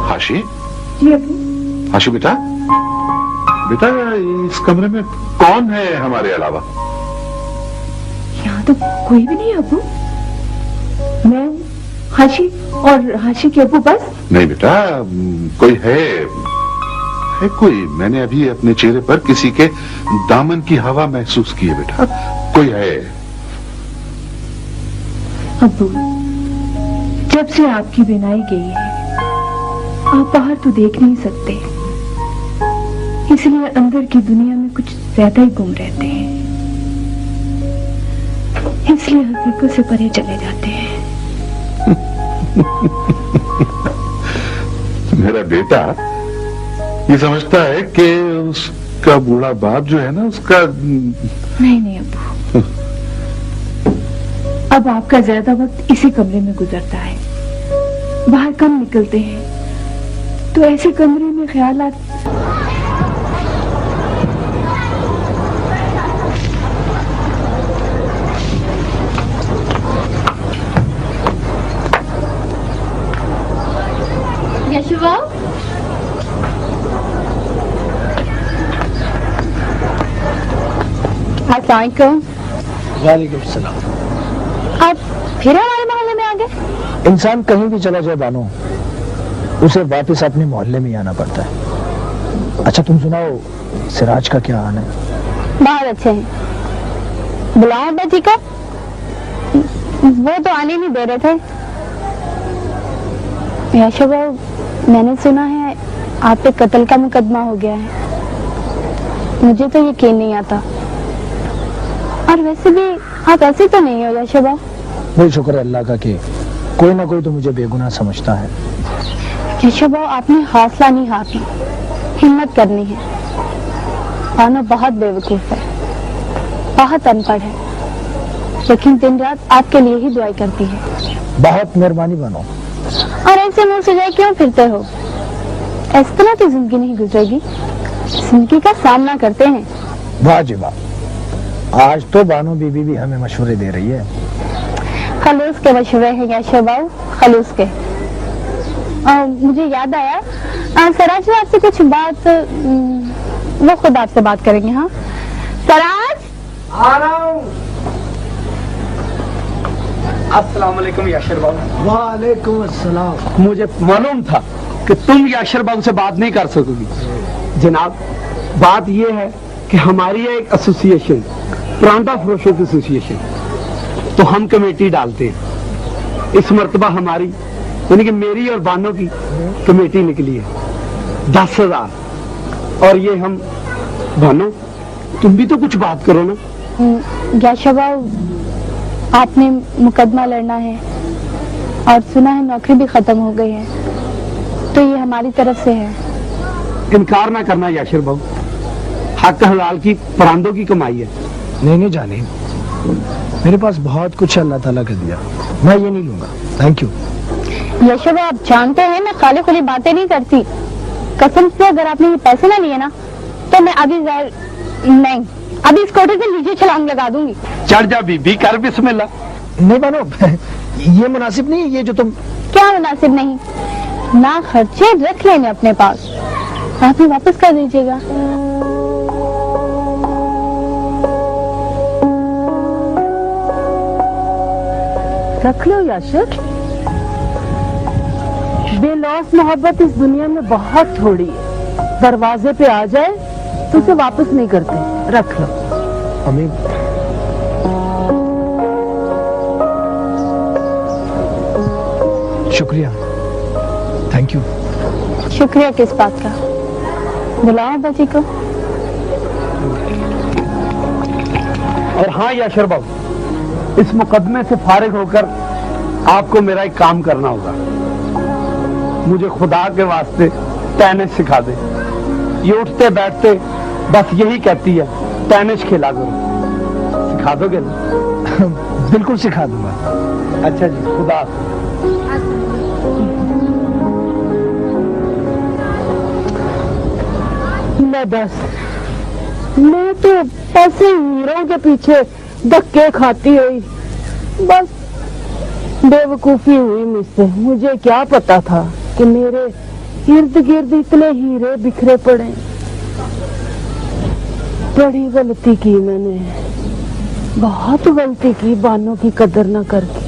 हाशी? जी अबू। हाशी बेटा, बेटा इस कमरे में कौन है हमारे अलावा? यहाँ तो कोई भी नहीं है अबू। मैं, हाशी और हाशी के अबू बस। नहीं बेटा, कोई है कोई। मैंने अभी अपने चेहरे पर किसी के दामन की हवा महसूस की है बेटा। कोई है। अबू, जब से आपकी बिनाई गई है आप बाहर तो देख नहीं सकते, इसलिए अंदर की दुनिया में कुछ ज्यादा ही गुम रहते हैं, इसलिए हकीकत से परे चले जाते हैं। मेरा बेटा ये समझता है कि उसका बूढ़ा बाप जो है ना उसका। नहीं अबू, अब आपका ज्यादा वक्त इसी कमरे में गुजरता है, बाहर कम निकलते हैं, तो ऐसे कमरे में ख्यालात। यशवा, अस्सलामुअलैकुम। वालेकुम सलाम। आप फिर हमारे मोहल्ले में आ गए? इंसान कहीं भी चला जाए बानो, उसे वापस अपने मोहल्ले में आना पड़ता है। अच्छा तुम सुनाओ, सिराज का क्या हाल है? बहुत अच्छे हैं। बुलाओ बेटी का, वो तो आने नहीं दे रहे थे। यशवा, मैंने सुना है आप पे कत्ल का मुकदमा हो गया है। मुझे तो यकीन नहीं आता। और वैसे भी आप ऐसे तो नहीं हो यशवा। वही शुक्र है अल्लाह का कि कोई ना कोई तो मुझे बेगुनाह समझता है। यशवा, आपने हौसला नहीं हारना, हिम्मत करनी है। बानो बहुत बेवकूफ है, बहुत अनपढ़ है, लेकिन दिन रात आपके लिए ही दुआई करती है। बहुत मेहरबानी बानो। और ऐसे मुंह से जाए क्यों फिरते हो? इस तरह तो जिंदगी नहीं गुजरेगी, जिंदगी का सामना करते हैं। वाह जी वाह, आज तो बानो बीबी भी हमें मशवरे दे रही है। खलूस के मशवरे हैं यशवा, खलूस के। मुझे याद आया, सराज आपसे कुछ बात, वो खुद आपसे बात करेंगे। हाँ सराज, आ रहा हूँ। अस्सलाम वालेकुम याशिर बाबू। वालेकुम अस्सलाम। मुझे मालूम था कि तुम याशिर बाबू से बात नहीं कर सकोगी। जनाब, बात यह है कि हमारी एक एसोसिएशन, परांठा फरोशों की एसोसिएशन, तो हम कमेटी डालते हैं। इस मर्तबा हमारी यानी कि मेरी और बानो की कमेटी निकली है 10,000। और ये हम, बानो तुम भी तो कुछ बात करो ना। यशवा, आपने मुकदमा लड़ना है और सुना है नौकरी भी खत्म हो गई है, तो ये हमारी तरफ से है। इनकार ना करना याशिर बाबू, हक हलाल की परांदों की कमाई है। नहीं जाने, मेरे पास बहुत कुछ अल्लाह ताला का दिया, मैं ये नहीं लूंगा। Thank you. यशवा, आप जानते हैं मैं खाली खुली बातें नहीं करती। कसम से अगर आपने ये पैसे ना लिए ना तो मैं अभी नहीं, अभी इस कोठे से नीचे छलांग लगा दूंगी। चढ़ जा बीबी, कर बिस्मिल्लाह। नहीं बानो, ये मुनासिब नहीं है ये जो तुम। क्या मुनासिब नहीं? ना खर्चे रख लेने अपने पास, आप ही वापस कर दीजिएगा। रख लो याशिर, बेलौस मोहब्बत इस दुनिया में बहुत थोड़ी है। दरवाजे पे आ जाए तो उसे वापस नहीं करते। रख लो। अम्मी, शुक्रिया। Thank you. शुक्रिया किस बात का? बुलाओ बची को। और हाँ याशर बाबू, इस मुकदमे से फारिग होकर आपको मेरा एक काम करना होगा। मुझे खुदा के वास्ते टेनिस सिखा दे। ये उठते बैठते बस यही कहती है टेनिस खेला करो। सिखा दोगे ना? बिल्कुल सिखा दूंगा। अच्छा जी, खुदा हाफिज। मैं तो ऐसे हीरों के पीछे धक्के खाती हुई बस बेवकूफी हुई मुझसे। मुझे क्या पता था कि मेरे इर्द गिर्द इतने हीरे बिखरे पड़े। बड़ी गलती की मैंने, बहुत गलती की बानों की कदर न करके।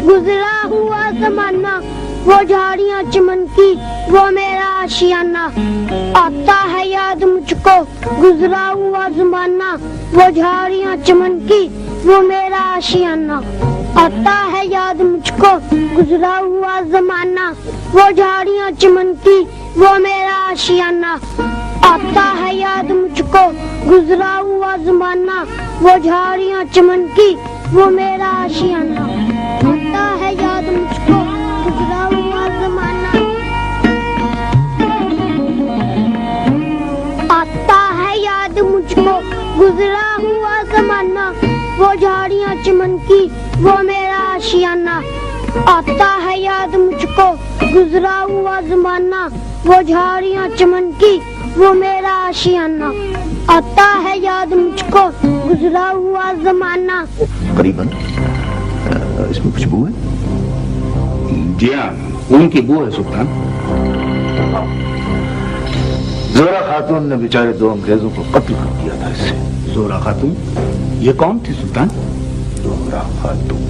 गुजरा हुआ जमाना, वो झाड़ियाँ चमन की, वो मेरा आशियाना। आता है याद मुझको गुजरा हुआ जमाना, वो झाड़ियाँ चमन की, वो मेरा आशियाना। आता है याद मुझको गुजरा हुआ जमाना, वो झाड़ियाँ चमन की, वो मेरा आशियाना। आता है याद मुझको गुजरा हुआ जमाना, वो झाड़ियाँ चमन की, वो मेरा आशियाना। आता है याद मुझको गुजरा हुआ जमाना, आता है याद मुझको गुजरा हुआ जमाना, वो झाड़ियाँ चमन की, वो मेरा आशियाना। आता है याद मुझको गुजरा हुआ जमाना, वो झाड़ियाँ चमन की, वो मेरा आशियाना। आता है याद मुझको गुजरा हुआ जमाना। करीबन इसमें कुछ बू है? जी हाँ, उनकी बू है सुल्तान। जोरा खातून ने बेचारे 2 अंग्रेजों को कत्ल कर दिया था इससे। जोरा खातून? ये कौन थी सुल्तान? जोरा खातून,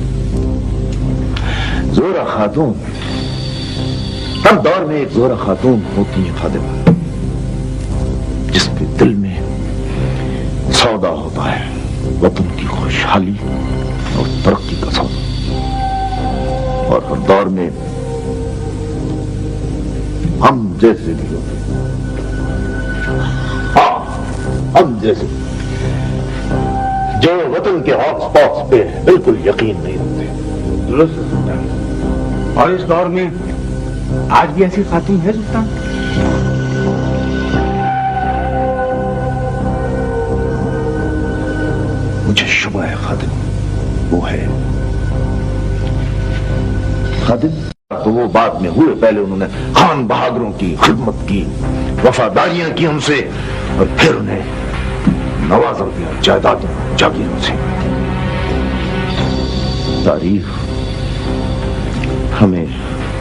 जोरा खातून हर दौर में एक जोरा खातून होती है फातिमा, जिसके दिल में सौदा होता है, वतन की खुशहाली और तरक्की का सौदा। और हर दौर में हम जैसे भी होते, हाँ हम जैसे जो वतन के हॉट स्पॉट्स पे बिल्कुल यकीन नहीं रखते। दुरुस्त है सुल्तान। और इस दौर में आज भी ऐसी खातून है सुल्तान? मुझे शुबा है खादिम वो है। खादिम तो वो बाद में हुए, पहले उन्होंने खान बहादुरों की खिदमत की, वफादारियां की उनसे, और फिर उन्हें नवाजा दिया जायदादों जागीरों से। तारीख हमें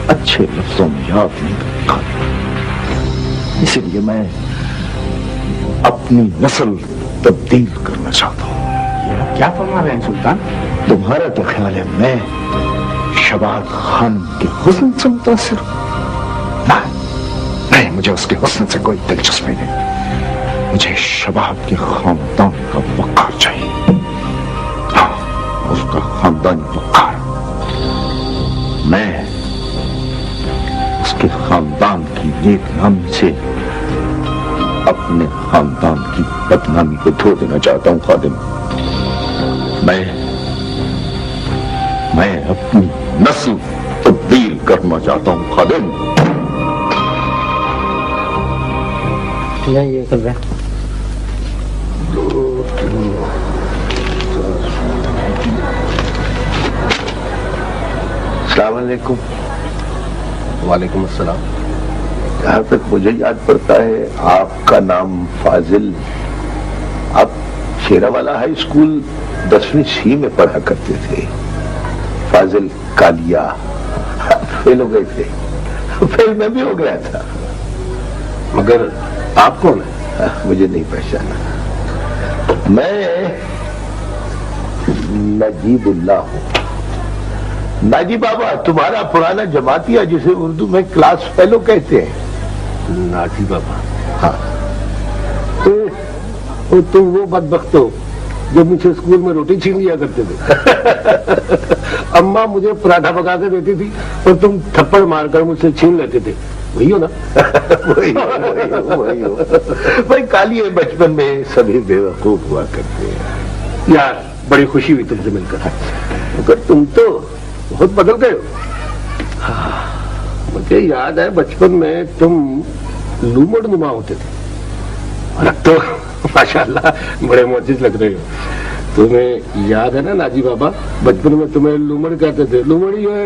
अच्छे लफ्जों में याद नहीं रखा, इसलिए मैं अपनी नस्ल तब्दील करना चाहता हूं। क्या फरमा रहे हैं सुल्तान? तुम्हारा क्या ख्याल है मैं शबाद खान के हुस्न से मुतासिर? नहीं, मुझे उसके हुस्न से कोई दिलचस्पी नहीं। मुझे शबाद के खानदान का वक़ार चाहिए। हाँ, उसका खानदानी वक़ार। मैं उसके खानदान की नेक नामी से अपने खानदान की बदनामी को धो देना चाहता हूं खादिम। मैं मैं अपनी नस्ल तब्दील करना चाहता हूं खादिम। ये कर रहे हैं। अस्सलाम वालेकुम। वालेकुम अस्सलाम। जहां तक मुझे याद पड़ता है आपका नाम फाजिल, आप शेरावाला हाई स्कूल 10वीं सी में पढ़ा करते थे। फाजिल कालिया फेल हो गए थे, फेल मैं भी हो गया था। मगर आप कौन है? मुझे नहीं पहचाना। मैं नजीबुल्लाह हूं। नाजी बाबा तुम्हारा पुराना जमातिया जिसे उर्दू में क्लास फेलो कहते हैं। नाजी बाबा? हाँ। तो तुम वो बदबख्त हो जो मुझे स्कूल में रोटी छीन लिया करते थे। अम्मा मुझे पराठा पका के देती थी और तुम थप्पड़ मारकर मुझसे छीन लेते थे, वही हो ना? वही हो। भाई काली बचपन में सभी बेवकूफ हुआ करते हैं। यार बड़ी खुशी हुई तुमसे मिलकर, मगर तुम तो बहुत बदल गए हो। मुझे याद है बचपन में तुम लूमड़ नुमा होते थे और अब तो माशाल्लाह बड़े मोजिज लग रहे हो। तुम्हें याद है ना नाजी बाबा, बचपन में तुम्हें लूमड़ कहते थे, लूमड़ी है।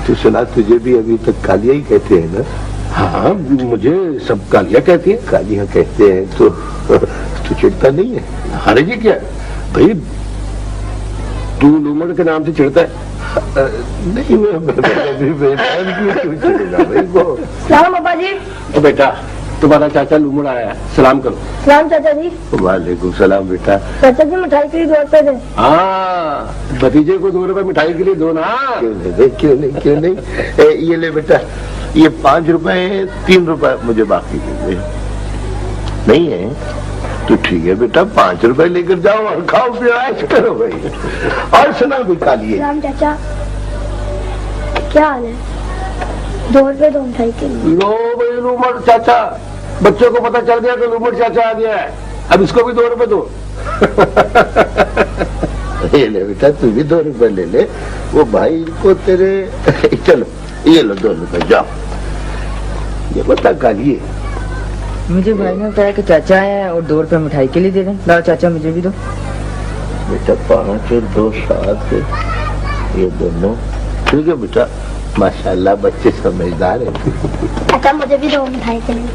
तू सुना, तुझे भी अभी तक कालिया ही कहते हैं ना? हाँ, मुझे सब कालिया कहती है। कालिया कहते हैं तो तू चिढ़ता नहीं है? अरे जी क्या भाई, तू लूमड़ के नाम से चिढ़ता है? नहीं, सलाम अब्बा जी। तो बेटा तुम्हारा चाचा लूमड़ आया है, सलाम करो। सलाम चाचा जी। वालेकुम सलाम बेटा। चाचा जी मिठाई के लिए 2 रुपए दे। हाँ, भतीजे को 2 रुपए मिठाई के लिए दो ना। क्यों नहीं। ये ले बेटा, ये 5 रुपए 3 रुपए मुझे बाकी दे दे। नहीं है तो ठीक है बेटा, 5 रुपए लेकर जाओ और खाओ पियो ऐश करो भाई। और सुना भी कालिए। सलाम चाचा, क्या हाल है? 2 रुपए दो मिठाई के लिए। लो भाई लूमड़ चाचा, बच्चों को पता चल गया कि लूमड़ चाचा आ गया है, अब इसको भी 2 रुपए दो। ये ले बेटा, तू भी 2 रुपए ले ले, वो भाई को तेरे। चलो ये लो 2 रुपए, जाओ। ये बता कालिए, मुझे भाई ने बताया कि चाचा है और 2 रुपए मिठाई के लिए दे दें। लाओ चाचा मुझे भी दो। बेटा 5 और 2 7, ये दोनों ठीक है बेटा। माशाल्लाह बच्चे समझदार हैं। अच्छा मुझे भी 2 मिठाई के लिए।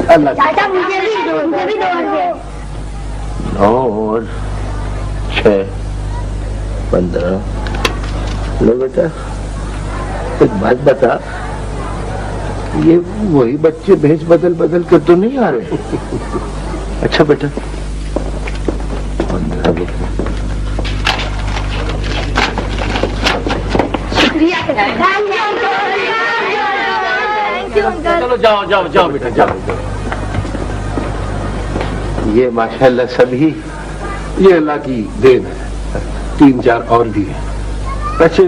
अल्लाह। चाचा मुझे भी 2 रुपए। 9 और 6 15। लो बेटा, एक बात बता, ये वही बच्चे भेज बदल बदल कर तो नहीं आ रहे? अच्छा बेटा 15 रुपए। शुक्रिया। चलो जाओ जाओ जाओ बेटा जाओ। ये माशाल्लाह सभी ये अल्लाह की देन है, 3-4 और भी है। वैसे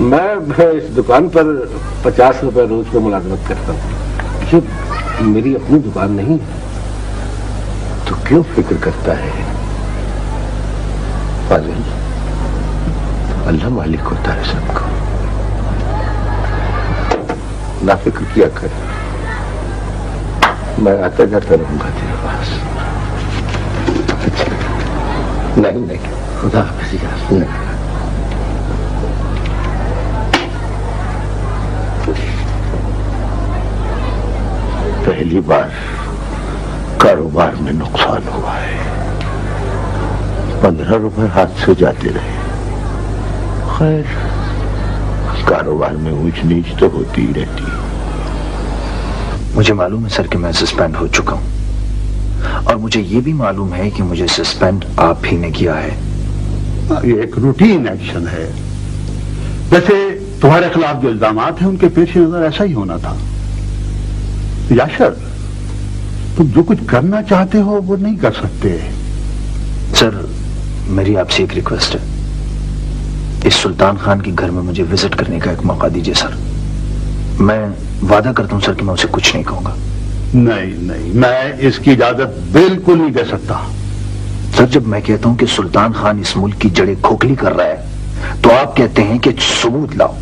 मैं इस दुकान पर 50 रुपए रोज पे मुलाजमत करता हूँ। ये मेरी अपनी दुकान नहीं है। तो क्यों फिक्र करता है? फाजिल, अल्लाह मालिक होता है सबको, ना फिक्र किया कर। मैं आता जाता रहूंगा तेरे पास। नहीं नहीं, खुदा हाफिज़ यार। नहीं। पहली बार कारोबार में नुकसान हुआ है। 15 रुपए हाथ से जाते रहे। खैर, कारोबार में ऊंच नीच तो होती ही रहती है। मुझे मालूम है सर कि मैं सस्पेंड हो चुका हूं, और मुझे ये भी मालूम है कि मुझे सस्पेंड आप ही ने किया है। ये एक रूटीन एक्शन है। वैसे तुम्हारे खिलाफ जो इल्जाम हैं उनके पेश नजर ऐसा ही होना था। याशर, तुम जो कुछ करना चाहते हो वो नहीं कर सकते। सर, मेरी आपसे एक रिक्वेस्ट है, इस सुल्तान खान के घर में मुझे विजिट करने का एक मौका दीजिए सर। मैं वादा करता हूं सर कि मैं उसे कुछ नहीं कहूंगा। नहीं नहीं, मैं इसकी इजाजत बिल्कुल नहीं दे सकता। सर, जब मैं कहता हूं कि सुल्तान खान इस मुल्क की जड़ें खोखली कर रहा है तो आप कहते हैं कि सबूत लाओ।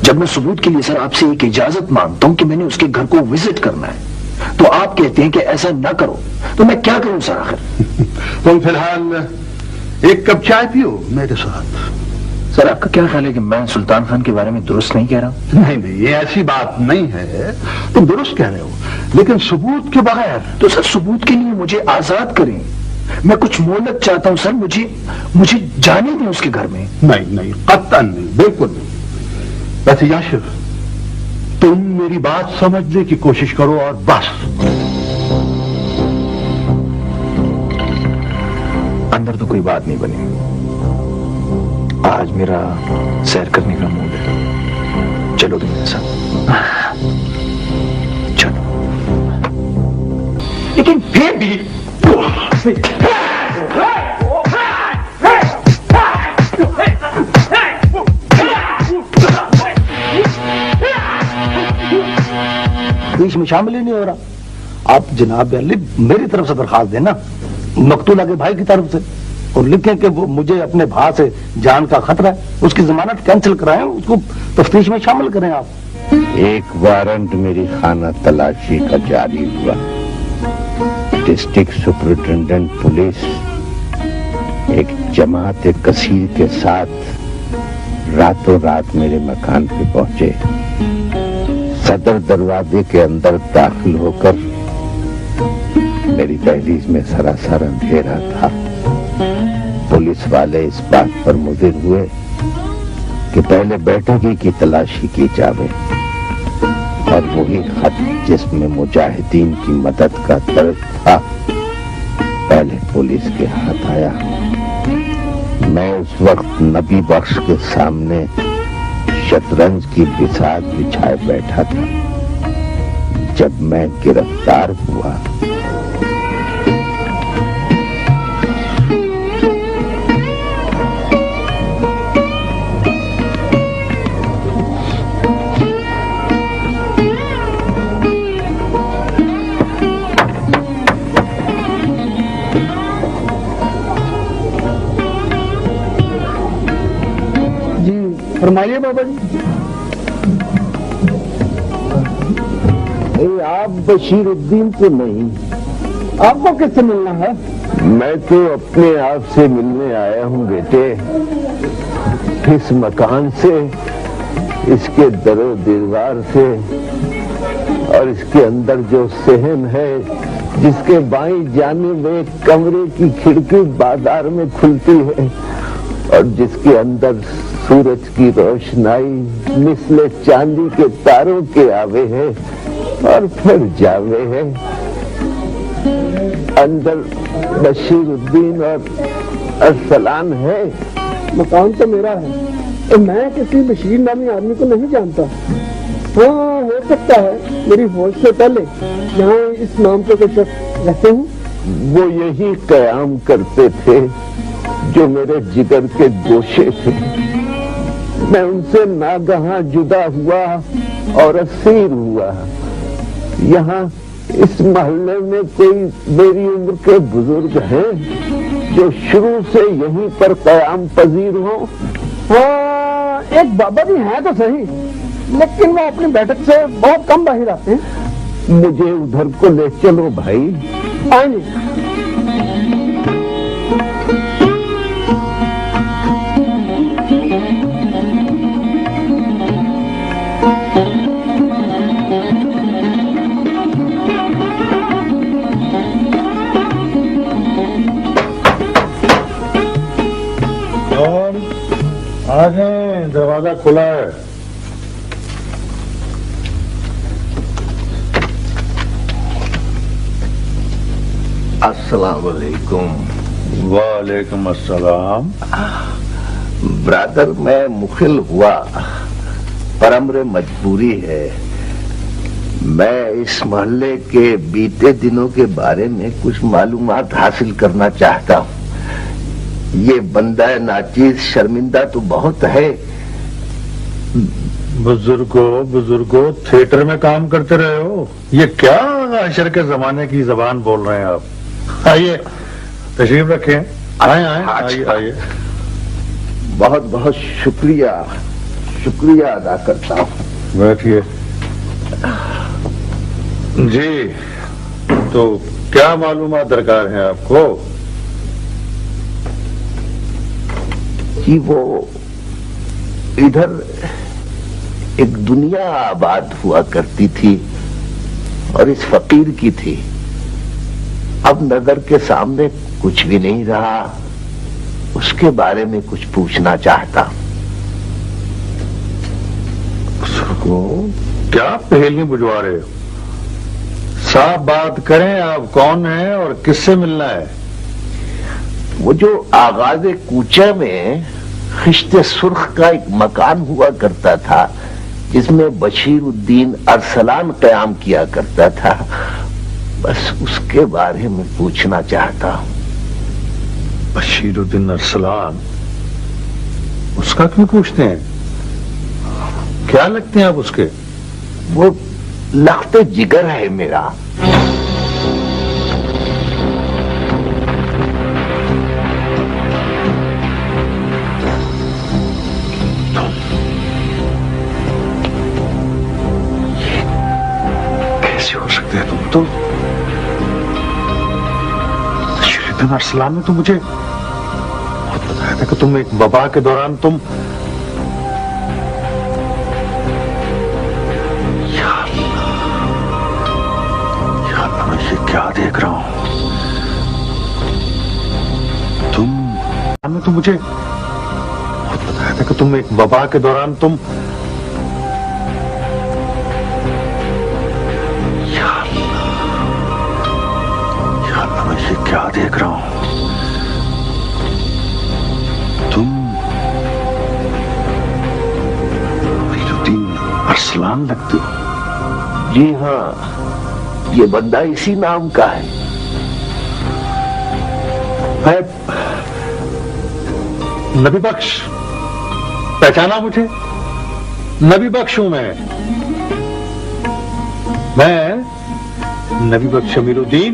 जब मैं सबूत के लिए सर आपसे एक इजाजत मांगता हूं कि मैंने उसके घर को विजिट करना है तो आप कहते हैं कि ऐसा ना करो, तो मैं क्या करूं सर आखिर? तुम फिलहाल एक कप चाय पियो मेरे साथ। सर, आपका क्या ख्याल है कि मैं सुल्तान खान के बारे में दुरुस्त नहीं कह रहा हूं? नहीं नहीं, ये ऐसी बात नहीं है, तुम दुरुस्त कह रहे हो, लेकिन सबूत के बगैर। तो सर सबूत के लिए मुझे आजाद करें, मैं कुछ मोहलत चाहता हूं सर, मुझे जाने दें उसके घर में। नहीं नहीं, कत्तन नहीं, बिल्कुल नहीं। वैसे याशिर, तुम मेरी बात समझने की कोशिश करो और बस। अंदर तो कोई बात नहीं बनी, आज मेरा सैर करने का मूड है, चलो तुम मेरे साथ। चलो। लेकिन फिर भी बीच में शामिल ही नहीं हो रहा। आप जनाब अली मेरी तरफ से दरखास्त देना मकतूला के भाई की तरफ से और लिखें कि वो मुझे अपने भाई से जान का खतरा है, उसकी जमानत कैंसिल कराएं, उसको तफ्तीश में शामिल करें। आप एक वारंट मेरी खाना तलाशी का जारी हुआ। डिस्ट्रिक्ट सुपरिटेंडेंट पुलिस एक जमात कसीर के साथ रातों रात मेरे मकान पे पहुंचे। सदर दरवाजे के अंदर दाखिल होकर मेरी दहलीज में सरासर अंधेरा था। पुलिस वाले इस बात पर मुदिर हुए कि पहले बैठकी की तलाशी की जावे और वही खत जिसमें मुजाहिदीन की मदद का दर्द था पहले पुलिस के हाथ आया। मैं उस वक्त नबी बख्श के सामने शतरंज की बिसात बिछाए बैठा था जब मैं गिरफ्तार हुआ। फरमाइए बाबा जी। आप बशीरुद्दीन से नहीं, आपको किससे मिलना है? मैं तो अपने आप से मिलने आया हूँ बेटे। इस मकान से, इसके दरो दीवार से और इसके अंदर जो सहन है जिसके बाईं जानिब एक कमरे की खिड़की बाजार में खुलती है और जिसके अंदर सूरज की रोशनाई मिसले चांदी के तारों के आवे है और फिर जावे है। अंदर बशीरुद्दीन और अरसलान है। मकान तो मेरा है, मैं किसी बशीर नामी आदमी को नहीं जानता। हाँ, हो सकता है मेरी होश से पहले यहाँ इस नाम से कोई शख्स रहते हूँ। वो यही कयाम करते थे जो मेरे जिगर के गोशे थे। मैं उनसे नागहां जुदा हुआ और असीर हुआ। यहाँ इस मोहल्ले में कोई मेरी उम्र के बुजुर्ग हैं जो शुरू से यहीं पर कयाम पजीर हो? हाँ, एक बाबा जी हैं तो सही, लेकिन वो अपनी बैठक से बहुत कम बाहर आते हैं। मुझे उधर को ले चलो भाई। आइए। आ जाए, दरवाजा खुला है। अस्सलाम वालेकुम। वालेकुम अस्सलाम। ब्रदर, मैं मुखिल हुआ पर अमरे मजबूरी है। मैं इस मोहल्ले के बीते दिनों के बारे में कुछ मालूमात हासिल करना चाहता हूँ। ये बंदा नाचीज शर्मिंदा तो बहुत है, बुजुर्गो थिएटर में काम करते रहे हो, ये क्या अशर के जमाने की जबान बोल रहे हैं आप। आइए तशरीफ रखें, आइए आइए। बहुत बहुत शुक्रिया अदा करता हूँ। बैठिए जी। तो क्या मालूमात दरकार है आपको? कि वो इधर एक दुनिया आबाद हुआ करती थी और इस फकीर की थी। अब नजर के सामने कुछ भी नहीं रहा, उसके बारे में कुछ पूछना चाहता। उसको क्या पहेली बुझवा रहे हो? साफ बात करें, आप कौन हैं और किससे मिलना है? वो जो आगाज़े कूचा में खिश्ते सुर्ख का एक मकान हुआ करता था जिसमें बशीरुद्दीन अरसलान कयाम किया करता था, बस उसके बारे में पूछना चाहता हूँ। बशीरुद्दीन अरसलान? उसका क्यों पूछते हैं? क्या लगते हैं आप उसके? वो लख्ते जिगर है मेरा। तो बशीरुद्दीन अरसलान ने तो मुझे बताया था कि तुम एक वबा के दौरान तुम या अल्लाह मैं ये क्या देख रहा हूं? तुम तो मुझे बताया था कि तुम एक वबा के दौरान तुम क्या देख रहा हूं? तुम बशीरुद्दीन अरसलान लगते हो। जी हाँ, ये बंदा इसी नाम का है। नबी बख्श, पहचाना मुझे? नबी बख्श हूं मैं नबी बख्श अमीरुद्दीन।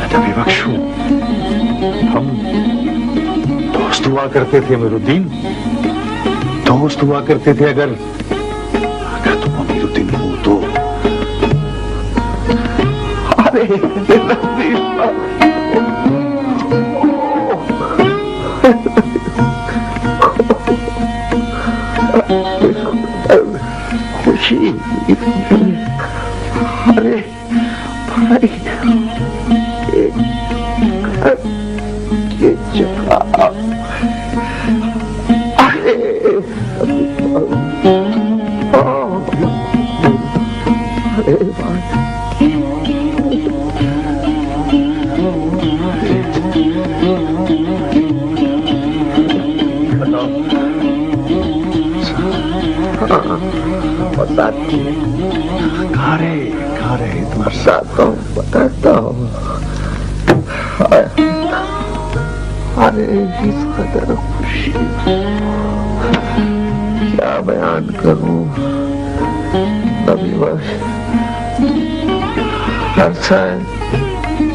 नबी बख्श हूं। हम दोस्त हुआ करते थे अमीरुद्दीन, दोस्त हुआ करते थे। अगर तुम अमीरुद्दीन हो तो अरे खुशी, अरे भाई ये जगह, बताता हूँ। अरे इस कदर खुशी क्या बयान करूं। नबी बख्श, अरसा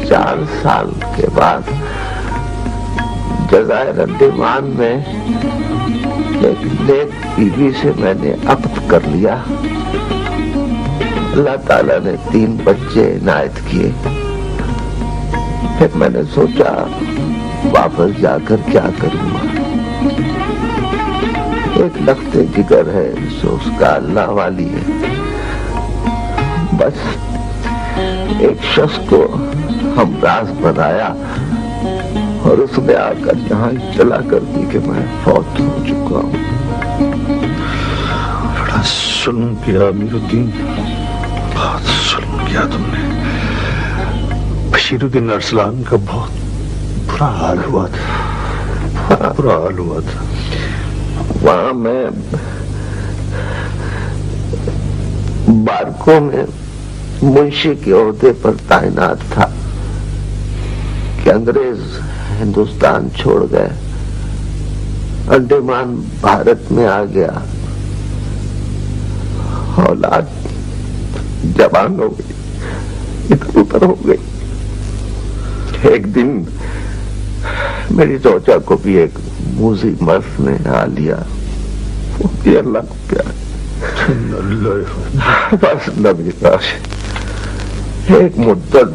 4 साल के बाद जज़ायर अंडमान में एक नेक बीवी से मैंने अक़्द कर लिया। अल्लाह ताला ने 3 बच्चे इनायत किए। फिर मैंने सोचा वापस जाकर क्या करूंगा। एक लख्ते जिगर है सो उसका अल्लाह वाली है। बस एक शख्स को हमराज बनाया और उसने आकर यहाँ इत्तला कर दी कि मैं फौत हो चुका हूँ। बड़ा जुल्म किया अमीरुद्दीन, बहुत जुल्म किया तुमने। बशीरुद्दीन अरसलान का बहुत बुरा हाल हुआ था, बुरा हाल हुआ था। वहां मैं बारकों में मुंशी के ओहदे पर तैनात था। कि अंग्रेज हिंदुस्तान छोड़ गए, अंडमान भारत में आ गया, औलाद जवान हो गई, इधर उधर हो गई। एक दिन मेरी चौचा को भी एक मूजी मर्द ने आ लिया, वो भी अल्लाह को प्यार। बस नबी एक मुद्दत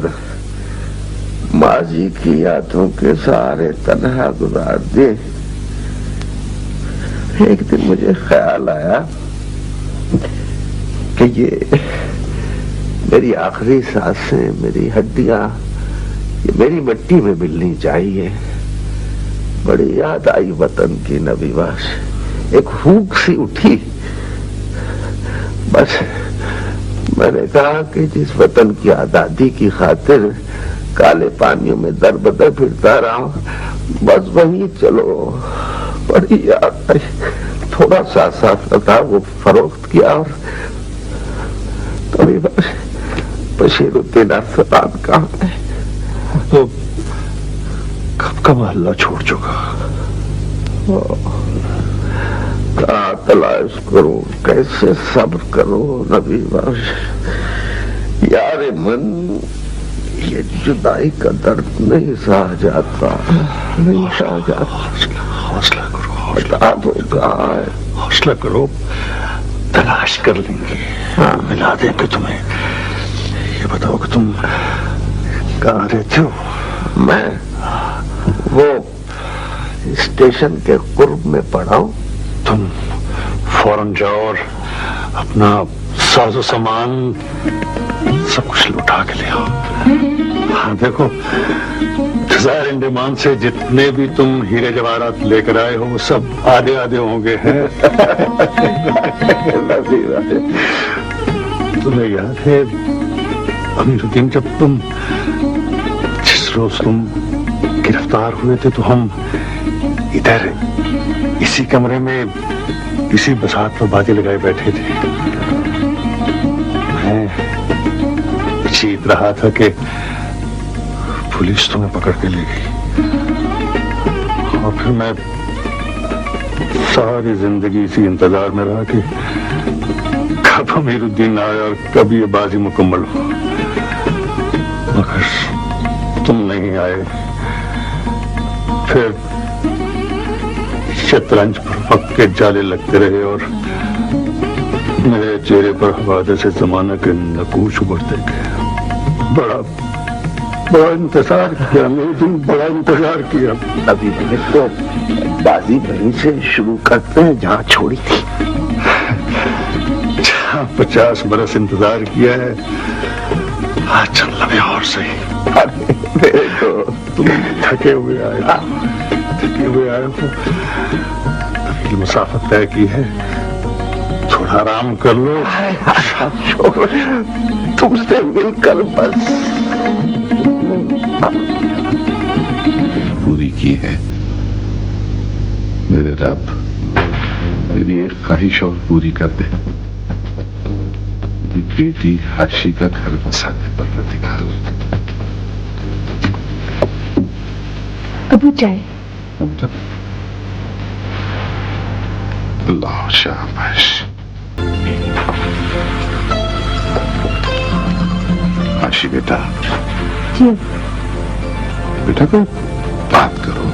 माजी की यादों के सहारे तन्हा गुजार दे। एक दिन मुझे ख्याल आया कि ये मेरी आखिरी सांसें, मेरी हड्डियां, ये मेरी मिट्टी में मिलनी चाहिए। बड़ी याद आई वतन की नबीवाश, एक फूंक सी उठी। बस मैंने कहा कि जिस वतन की आजादी की खातिर काले पानियों में दर बदर फिरता रहा हूं, बस वहीं चलो। बड़ी याद आई, थोड़ा सा साफ था, वो फरोख्त किया और कभी बशीरुद्दीन अरसलान कहाँ है? तो कब का मोहल्ला छोड़ चुका, कहाँ तलाश करूं, कैसे सब्र करूं नबी बख्श। यार मन, ये जुदाई का दर्द नहीं सहा जाता, नहीं सहा जाता। हौसला करो, बता दो कहाँ है? हौसला करो, तलाश कर लेंगे। हाँ, मिला देंगे तुम्हें। ये बताओ कि तुम कहाँ रहते हो? मैं वो स्टेशन के कुर्ब में पड़ा हूं। तुम फौरन जाओ और अपना साजो सामान सब कुछ लुटा के ले आओ। हाँ देखो, डिजायर अंडमान से जितने भी तुम हीरे जवाहरात लेकर आए हो, वो सब आधे आधे होंगे। तुम्हें याद है अमीरुद्दीन, जब तुम जिस रोज तुम गिरफ्तार हुए थे तो हम इधर इसी कमरे में इसी बसात पर बातें लगाए बैठे थे। मैं चीख रहा था कि पुलिस तुम्हें पकड़ के ले गई, और फिर मैं सारी जिंदगी इसी इंतजार में रहा कि कब अमीरुद्दीन आए और कब ये बाजी मुकम्मल हो। मगर तुम नहीं आए। फिर शतरंज पर वक्त के जाले लगते रहे और मेरे चेहरे पर हवादे से जमाना के नकूश उभरते गए। बड़ा इंतजार किया मेरे दिन, बड़ा इंतजार किया। अभी मैंने तो बाजी वहीं से शुरू करते हैं जहाँ छोड़ी थी। 50 बरस इंतजार किया है, आज चल लगे और सही। मेरे को तुम थके हुए आए हो, अभी मुसाफत तय की है, थोड़ा आराम कर लो। तुमसे मिलकर बस पूरी की है मेरे रब, मेरी एक ख्वाहिश और पूरी कर दे। बेटी हाशी का घर बसाने पर प्रतिकार। अबू चाय। अल्लाह शाबाश। हाशी बेटा। जी बेटा को बात करो।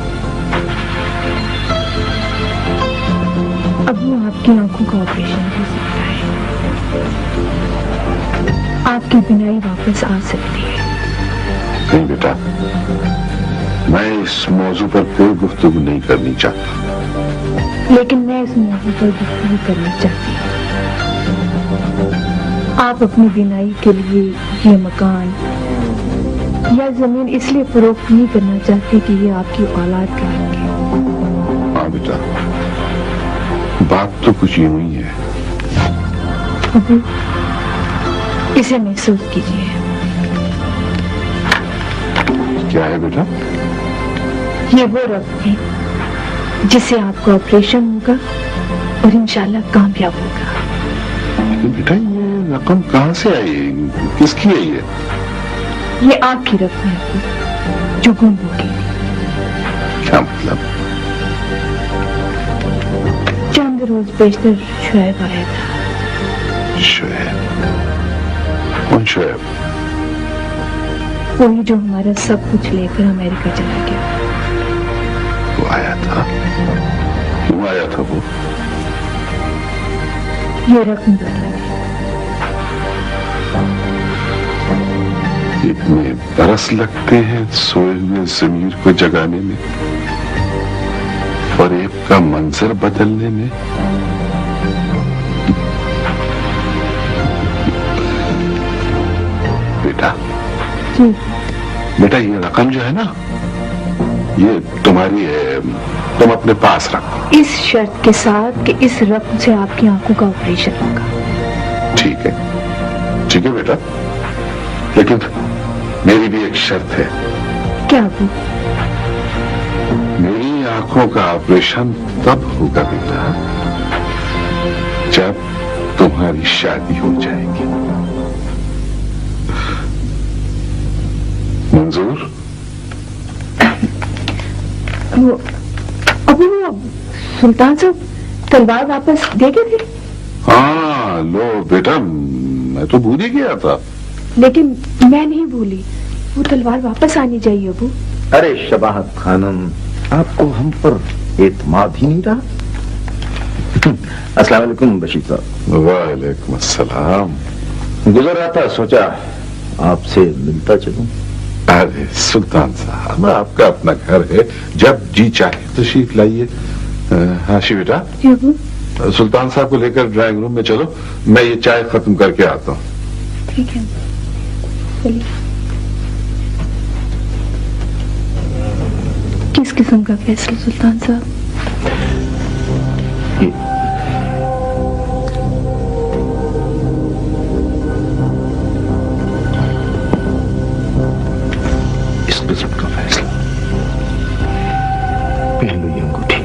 अबू आपकी आंखों का ऑपरेशन हो सकता है, आपकी बिनाई वापस आ सकती है। नहीं बेटा, मैं इस मौजू पर कोई गुफ्तगू नहीं करनी चाहता। लेकिन मैं इस मौजू पर गुफ्तगू करना चाहती हूँ। आप अपनी बिनाई के लिए ये मकान या जमीन इसलिए फरोख्त नहीं करना चाहते कि ये आपकी औलाद का हक है। हाँ बेटा, बात तो कुछ यूं ही है। अबू, इसे महसूस कीजिए। क्या है बेटा? ये वो रकम है जिससे आपका ऑपरेशन होगा और इंशाल्लाह कामयाब होगा। बेटा ये रकम कहाँ से आई? किसकी है ये? ये आपकी रकम है, जो गुम हो गई। क्या मतलब? चंद रोज पेशतर शुएब आया था। शुएब? कौन शुएब? वही जो हमारा सब कुछ लेकर अमेरिका चला गया। वो आया था? क्यों आया था वो? ये रकम बदला। इतने बरस लगते हैं सोए हुए ज़मीर को जगाने में, फरेब का मंजर बदलने में। बेटा जी। बेटा, ये रकम जो है ना, ये तुम्हारी है, तुम अपने पास रखो। इस शर्त के साथ कि इस रकम से आपकी आंखों का ऑपरेशन होगा। ठीक है बेटा, लेकिन मेरी भी एक शर्त है। क्या वो? मेरी आंखों का ऑपरेशन तब होगा बेटा जब तुम्हारी शादी हो जाएगी। मंजूर? अब वो सुल्तान साहब तलवार वापस दे गए थे। हाँ लो बेटा, मैं तो भूल ही गया था। लेकिन मैं नहीं भूली, वो तलवार वापस आनी चाहिए अबू। अरे शबाहत खानम, आपको हम पर एतमाद ही नहीं रहा। अस्सलाम वालेकुम बशीर साहब। वालेकुम अस्सलाम। गुजर रहा था, सोचा आपसे मिलता चलूं। अरे सुल्तान साहब, आपका अपना घर है, जब जी चाहे तशरीफ लाइए। हाशी बेटा, सुल्तान साहब को लेकर ड्राइंग रूम में चलो, मैं ये चाय खत्म करके आता हूँ। ठीक है, चलिए। किस किस्म का फैसला सुल्तान साहब? इस किस्म का फैसला? पहन लो ये अंगूठी।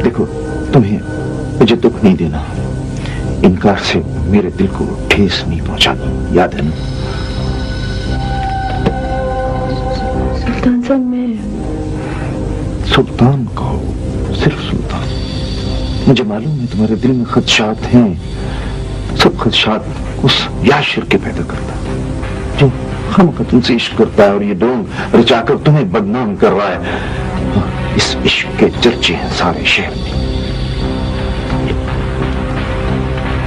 देखो, तुम्हें मुझे दुख नहीं देना, इनकार से मेरे दिल को ठेस नहीं पहुंचानी, याद है ना? सुल्तान साहब, मैं सुल्तान कहो, सिर्फ सुल्तान। मुझे मालूम है तुम्हारे दिल में खदशात हैं, सब खदशात उस याशिर के पैदा करता है जो खामखा तुमसे इश्क करता है और ये ढोंग रचाकर तुम्हें बदनाम कर रहा है। इस इश्क के चर्चे हैं सारे शहर में।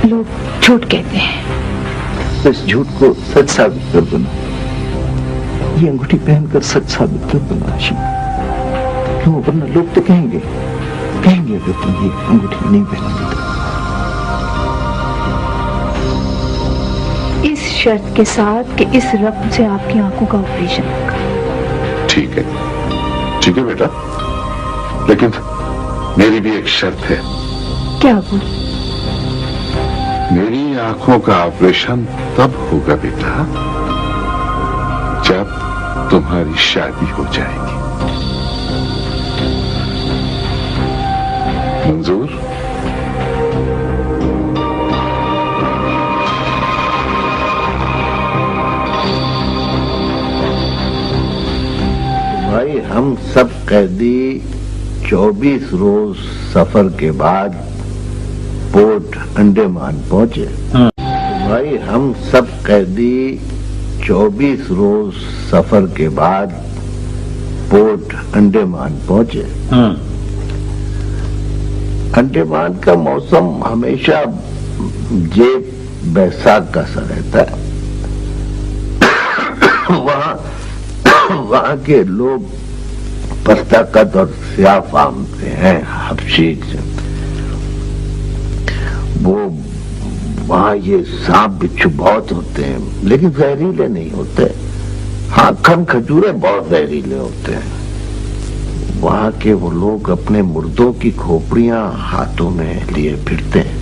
लोग झूठ कहते हैं। इस झूठ को सच साबित कर देना, ये अंगूठी पहनकर सच साबित कर देना आशिक। वरना लोग तो कहेंगे अगर तुम ये अंगूठी नहीं पहनोगे तो। इस शर्त के साथ कि इस रकम से आपकी आंखों का ऑपरेशन होगा। ठीक है बेटा, लेकिन मेरी भी एक शर्त है। क्या वो? मेरी आंखों का ऑपरेशन तब होगा बेटा जब तुम्हारी शादी हो जाएगी। मंजूर? भाई, हम सब कैदी 24 रोज सफर के बाद पोर्ट अंडमान पहुंचे। भाई, हम सब कैदी 24 रोज सफर के बाद पोर्ट अंडमान पहुंचे। अंडमान का मौसम हमेशा जेब बैसाख का सा रहता है। वहाँ के लोग पस्ताकत और स्याह फामते हैं, हबशी से। वो वहाँ ये सांप बिच्छू बहुत होते हैं, लेकिन जहरीले नहीं होते। हाँ, खन खजूरे बहुत जहरीले होते हैं। वहाँ के वो लोग अपने मुर्दों की खोपड़ियां हाथों में लिए फिरते हैं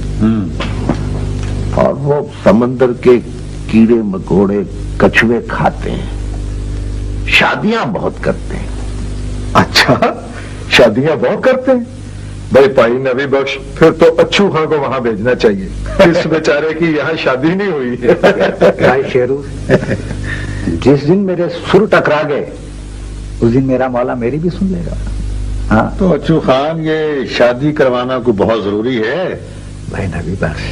और वो समंदर के कीड़े मकोड़े कछुए खाते हैं। शादियां बहुत करते हैं। अच्छा, शादियां बहुत करते हैं? भाई भाई नबी बख्श, फिर तो अच्छू खां को वहां भेजना चाहिए। इस बेचारे की यहाँ शादी नहीं हुई है। भाई शेरू, जिस दिन मेरे सुर टकरा गए उस दिन मेरा मौला मेरी भी सुन लेगा। हाँ तो अच्छू खान, ये शादी करवाना को बहुत जरूरी है। भाई नबी बख्श,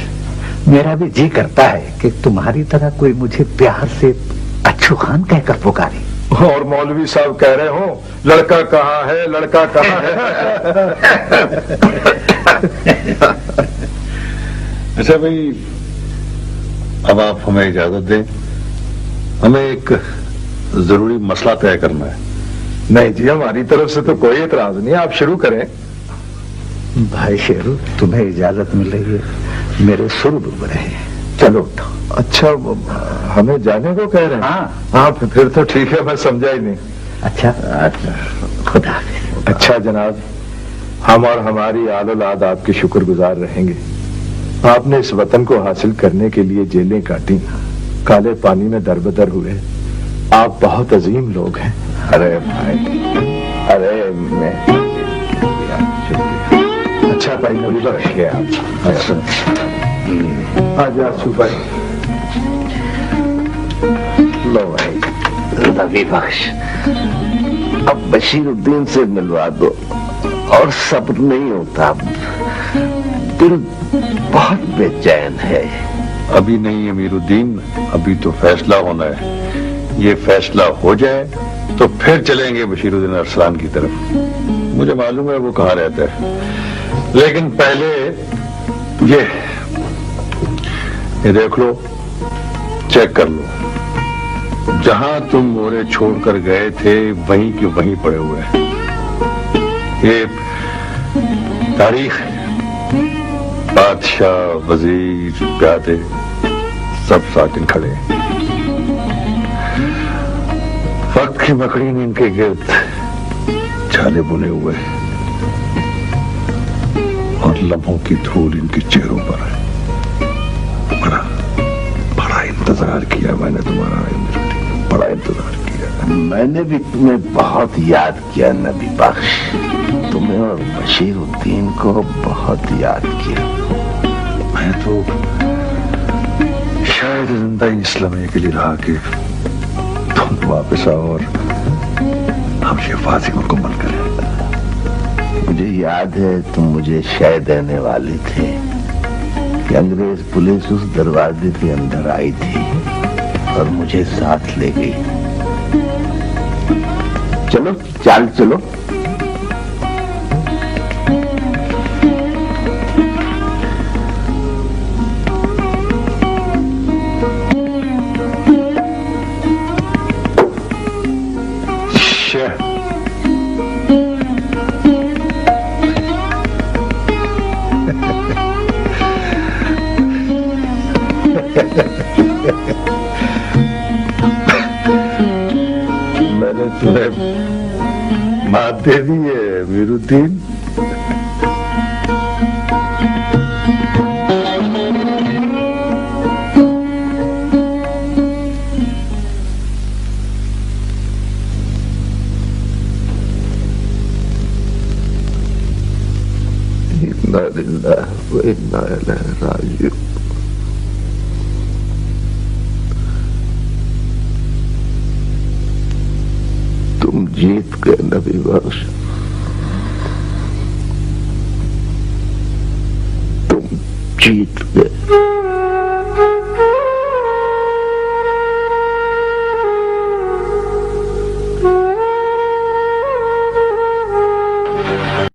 मेरा भी जी करता है कि तुम्हारी तरह कोई मुझे प्यार से अच्छू खान कहकर पुकारे। और मौलवी साहब कह रहे हो लड़का कहाँ है, लड़का कहाँ है। अच्छा भाई, अब आप हमें इजाजत दें, हमें एक जरूरी मसला तय करना है। नहीं जी, हमारी तरफ से तो कोई एतराज नहीं, आप शुरू करें। भाई शेरू, तुम्हें इजाजत मिल रही है, मेरे सुर डूब रहे हैं, चलो उठो। अच्छा, हमें जाने को कह रहे हैं? हाँ, फिर तो ठीक है, मैं समझा ही नहीं। अच्छा, खुदा हाफिज। अच्छा जनाब, हम और हमारी आल औलाद आपके शुक्रगुजार रहेंगे। आपने इस वतन को हासिल करने के लिए जेलें काटी, काले पानी में दरबदर हुए। आप बहुत अजीम लोग हैं। अरे भाई, अरे मैं अच्छा भाई, नबी रखिए आप। आज आसू भाई, लो भाई नबी बख्श, अब बशीरुद्दीन से मिलवा दो। और सब्र नहीं होता, दिल बहुत बेचैन है। अभी नहीं अमीरुद्दीन, अभी तो फैसला होना है। ये फैसला हो जाए तो फिर चलेंगे बशीरुद्दीन अरसलान की तरफ। मुझे मालूम है वो कहाँ रहता है, लेकिन पहले ये देख लो, चेक कर लो, जहां तुम मोरे छोड़कर गए थे वहीं के वहीं पड़े हुए हैं। ये तारीख है, बादशाह, वजीर, प्यादे सब साकिन खड़े हैं। वक्त की मकड़ी ने इनके गिर्द छाले बुने हुए हैं और लम्हों की धूल इनके चेहरों पर है। बड़ा बड़ा इंतजार किया मैंने तुम्हारा, बड़ा इंतजार किया। मैंने भी तुम्हें बहुत याद किया नबी बख्श, तुम्हें और बशीरुद्दीन को बहुत याद किया। मैं तो शायद जिंदा ही इसलिए के लिए रहा कि तुम वापस आओ और हम ये फांसी मुकम्मल करें। मुझे याद है तुम मुझे शय देने वाले थे कि अंग्रेज पुलिस उस दरवाजे के अंदर आई थी और मुझे साथ ले गई। चलो चाल चलो। मैंने तुम्हें मात दे दी है अमीरुद्दीन। इन्ना लिल्लाह व इन्ना इलैहि राजिऊन। तुम जीत गए नबी बख्श, तुम जीत गए।